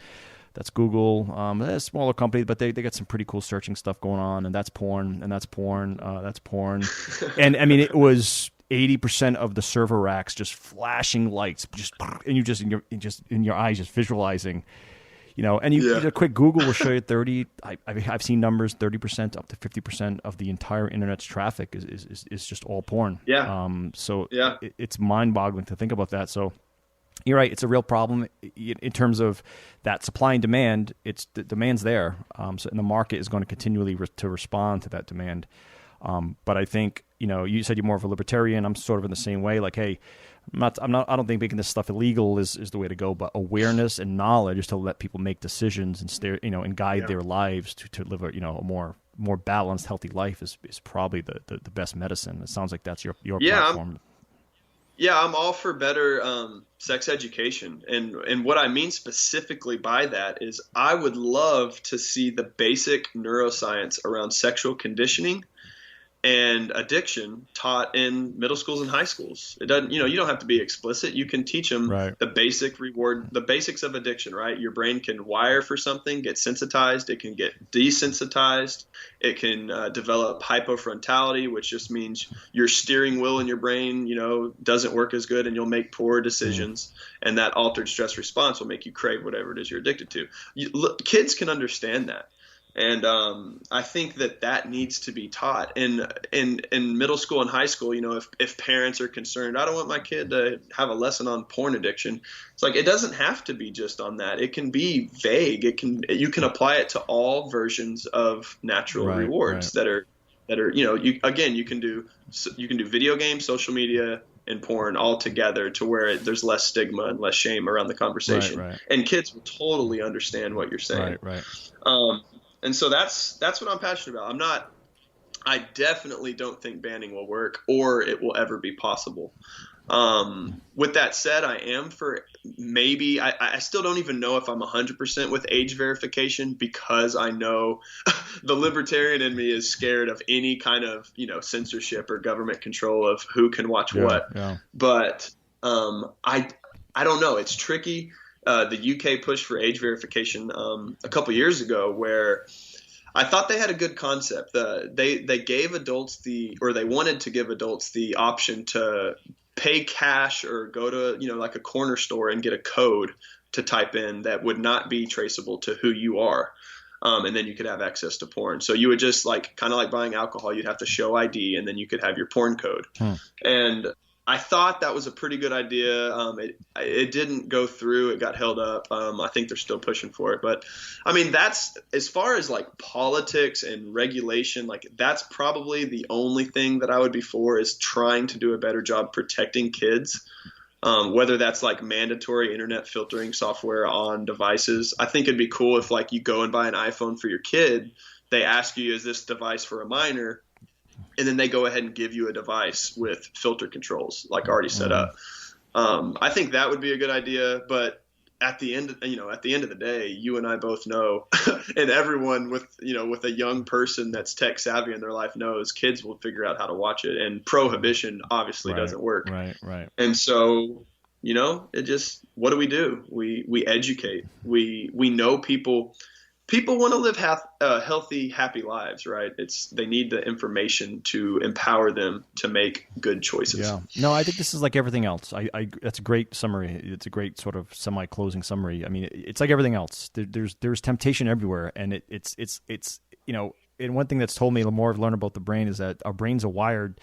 that's Google. They're a smaller company, but they got some pretty cool searching stuff going on, and that's porn, and that's porn, that's porn. And I mean, it was 80% of the server racks just flashing lights, and you just in your eyes just visualizing, and a quick Google will show you 30. I've seen numbers 30% up to 50% of the entire internet's traffic is just all porn. Yeah. It's mind-boggling to think about that. So. You're right. It's a real problem in terms of that supply and demand. The demand's there, and the market is going to continually to respond to that demand. But I think you said you're more of a libertarian. I'm sort of in the same way. Like, hey, I don't think making this stuff illegal is the way to go. But awareness and knowledge is to let people make decisions and and guide their lives to live a more balanced, healthy life is probably the best medicine. It sounds like that's your platform. I'm all for better sex education. And what I mean specifically by that is I would love to see the basic neuroscience around sexual conditioning and addiction taught in middle schools and high schools. It doesn't, you don't have to be explicit. You can teach them the basics of addiction, right? Your brain can wire for something, get sensitized. It can get desensitized. It can develop hypofrontality, which just means your steering wheel in your brain, doesn't work as good, and you'll make poor decisions. And that altered stress response will make you crave whatever it is you're addicted to. Kids can understand that. And I think that needs to be taught in middle school and high school. If parents are concerned, I don't want my kid to have a lesson on porn addiction. It's like, it doesn't have to be just on that. It can be vague. You can apply it to all versions of natural rewards that are you can do video games, social media, and porn all together to where there's less stigma and less shame around the conversation. And kids will totally understand what you're saying. And so that's what I'm passionate about. I definitely don't think banning will work or it will ever be possible. With that said, I am for maybe I still don't even know if I'm 100% with age verification, because I know the libertarian in me is scared of any kind of, censorship or government control of who can watch what. Yeah. But I don't know. It's tricky. The UK pushed for age verification a couple years ago, where I thought they had a good concept. They gave adults they wanted to give adults the option to pay cash or go to, like a corner store and get a code to type in that would not be traceable to who you are. And then you could have access to porn. So you would just kind of like buying alcohol, you'd have to show ID and then you could have your porn code. And I thought that was a pretty good idea. It didn't go through. It got held up. I think they're still pushing for it. But I mean, that's, as far as like politics and regulation, like that's probably the only thing that I would be for, is trying to do a better job protecting kids. Whether that's like mandatory internet filtering software on devices. I think it'd be cool if like you go and buy an iPhone for your kid, they ask you, is this device for a minor? And then they go ahead and give you a device with filter controls like already set up. I think that would be a good idea, but at the end of the day, you and I both know, and everyone with a young person that's tech savvy in their life knows, kids will figure out how to watch it, and prohibition obviously doesn't work. Right. And so, it just, what do? We educate. We know people want to live healthy, happy lives, right? They need the information to empower them to make good choices. Yeah. No, I think this is like everything else. That's a great summary. It's a great sort of semi-closing summary. I mean, it's like everything else. There's temptation everywhere, and it's and one thing that's told me the more I've learned about the brain is that our brains are wired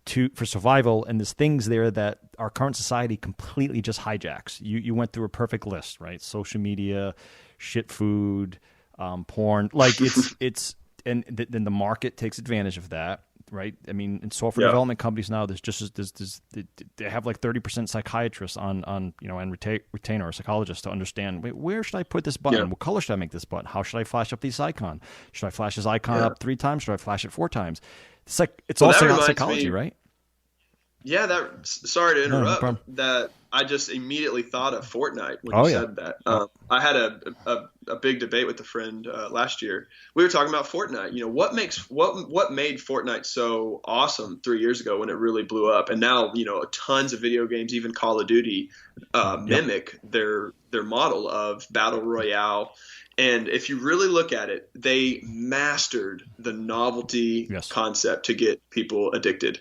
for survival, and there's things there that our current society completely just hijacks. You went through a perfect list, right? Social media, shit food, porn, like then the market takes advantage of that, right? I mean, in software development companies now, they have like 30% psychiatrists on and retainer or psychologists to understand, wait, where should I put this button? Yeah. What color should I make this button? How should I flash up this icon? Should I flash this icon up 3 times? Should I flash it 4 times? It's also psychology, right? Yeah, sorry to interrupt. No that I just immediately thought of Fortnite when you said that. I had a big debate with a friend last year. We were talking about Fortnite. What made Fortnite so awesome 3 years ago when it really blew up, and now tons of video games, even Call of Duty, mimic their model of battle royale. And if you really look at it, they mastered the novelty concept to get people addicted.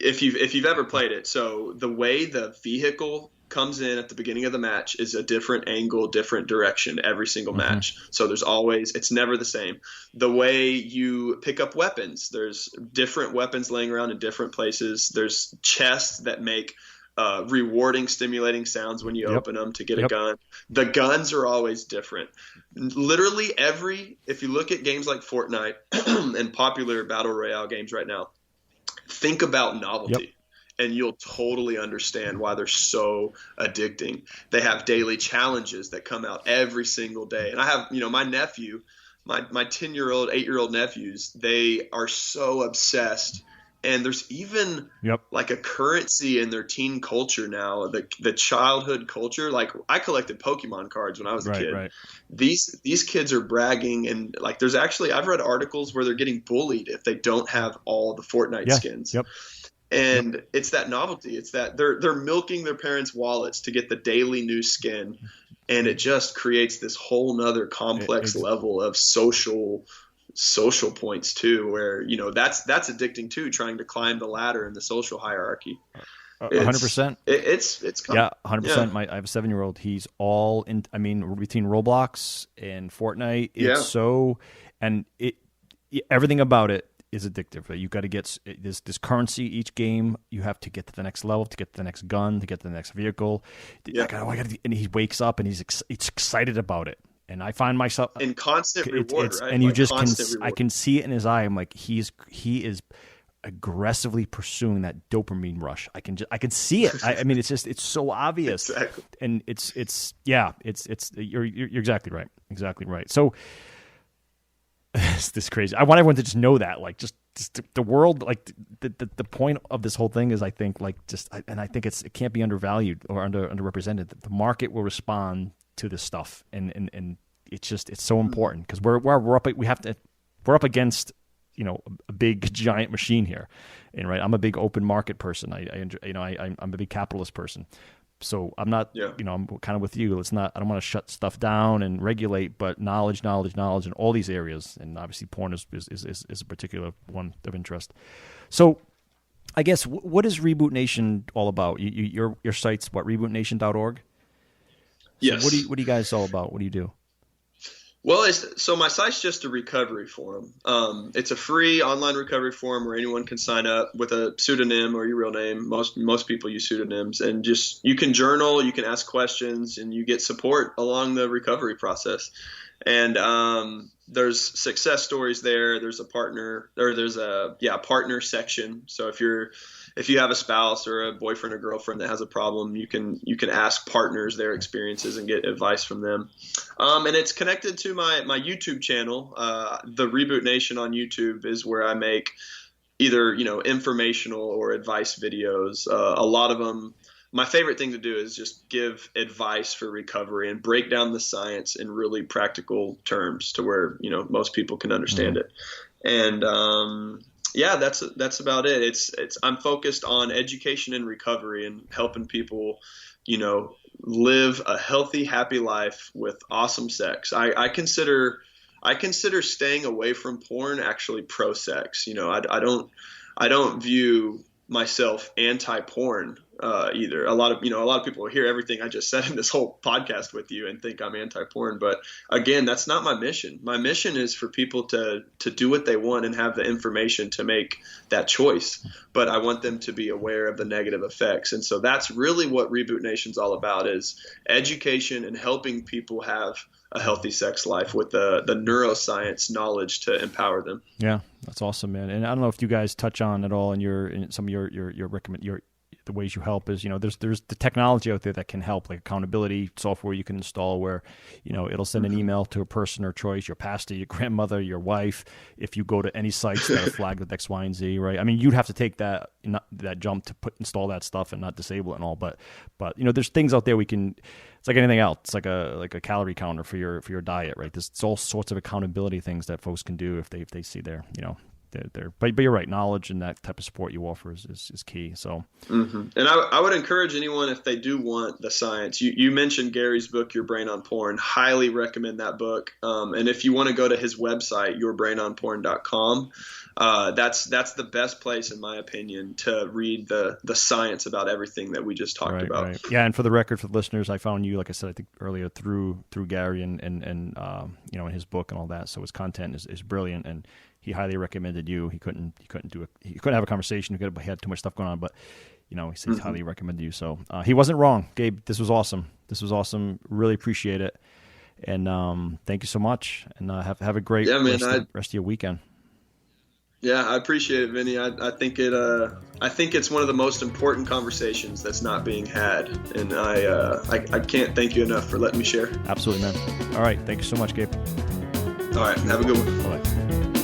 If you've ever played it, so the way the vehicle comes in at the beginning of the match is a different angle, different direction every single match. So it's never the same. The way you pick up weapons, there's different weapons laying around in different places. There's chests that make rewarding, stimulating sounds when you open them to get a gun. The guns are always different. Literally if you look at games like Fortnite and popular battle royale games right now, think about novelty and you'll totally understand why they're so addicting. They have daily challenges that come out every single day. And I have, my nephew, my 10-year-old, 8-year-old nephews, they are so obsessed. And there's even like a currency in their teen culture now, the childhood culture. Like I collected Pokemon cards when I was a kid. Right. These kids are bragging, and like I've read articles where they're getting bullied if they don't have all the Fortnite skins. And it's that novelty. It's that they're milking their parents' wallets to get the daily new skin, and it just creates this whole nother complex level of social points too, where that's addicting too, trying to climb the ladder in the social hierarchy. 100%. It's 100%. I have a 7-year-old. He's all in. I mean, between Roblox and Fortnite, it's so, and everything about it is addictive. You got to get this currency each game. You have to get to the next level, to get to the next gun, to get to the next vehicle. And he wakes up and he's excited about it. And I find myself in constant reward, right? And you just I can see it in his eye. I'm like, he is aggressively pursuing that dopamine rush. I can see it. I mean, it's so obvious. Exactly. And you're exactly right. Exactly right. So it's this crazy. I want everyone to just know that, like, just just the world, like the point of this whole thing is, I think, like and I think it can't be undervalued or underrepresented. The market will respond to this stuff, and it's so important because we're up against, you know, a big giant machine here, and right, I'm a big open market person. I enjoy, you know, I'm a big capitalist person. So I'm not, you know, I'm kind of with you. I don't want to shut stuff down and regulate, but knowledge in all these areas. And obviously porn is a particular one of interest. So I guess, what is Reboot Nation all about? Your site's what, rebootnation.org? Yes. So what are you guys all about? What do you do? Well, so my site's just a recovery forum. It's a free online recovery forum where anyone can sign up with a pseudonym or your real name. Most people use pseudonyms, and just, you can journal, you can ask questions, and you get support along the recovery process. And there's success stories there. There's a partner section. So if you have a spouse or a boyfriend or girlfriend that has a problem, you can ask partners their experiences and get advice from them. And it's connected to my YouTube channel. The Reboot Nation on YouTube is where I make either, you know, informational or advice videos. A lot of them, my favorite thing to do is just give advice for recovery and break down the science in really practical terms to where, you know, most people can understand it. And that's about it. I'm focused on education and recovery and helping people, you know, live a healthy, happy life with awesome sex. I consider staying away from porn actually pro sex. You know, I don't view myself anti-porn either. A lot of people hear everything I just said in this whole podcast with you and think I'm anti-porn, but again, that's not my mission. My mission is for people to do what they want and have the information to make that choice, but I want them to be aware of the negative effects. And so that's really what Reboot Nation's all about, is education and helping people have a healthy sex life with the neuroscience knowledge to empower them. Yeah, that's awesome, man. And I don't know if you guys touch on at all in some of your the ways you help is, you know, there's the technology out there that can help, like accountability software you can install where, you know, it'll send an email to a person or choice, your pastor, your grandmother, your wife, if you go to any sites that are flagged with X, Y, and Z, right? I mean, you'd have to take that jump to install that stuff and not disable it and all, but you know, there's things out there it's like anything else. It's like a calorie counter for your diet, right? There's all sorts of accountability things that folks can do if they see their, you know, but you're right. Knowledge and that type of support you offer is key. So, and I would encourage anyone, if they do want the science, you mentioned Gary's book, Your Brain on Porn. Highly recommend that book. And if you want to go to his website, yourbrainonporn.com, that's the best place, in my opinion, to read the science about everything that we just talked about. Right. Yeah. And for the record, for the listeners, I found you, like I said, I think earlier through Gary and you know, in his book and all that. So his content is brilliant, and he highly recommended you. He couldn't have a conversation. He had too much stuff going on, but you know, he said he highly recommended you. So he wasn't wrong, Gabe. This was awesome. Really appreciate it, and thank you so much. And have a great rest of your weekend. Yeah, I appreciate it, Vinny. I think it's one of the most important conversations that's not being had, and I can't thank you enough for letting me share. Absolutely, man. All right, thank you so much, Gabe. All right, have a good one. Bye.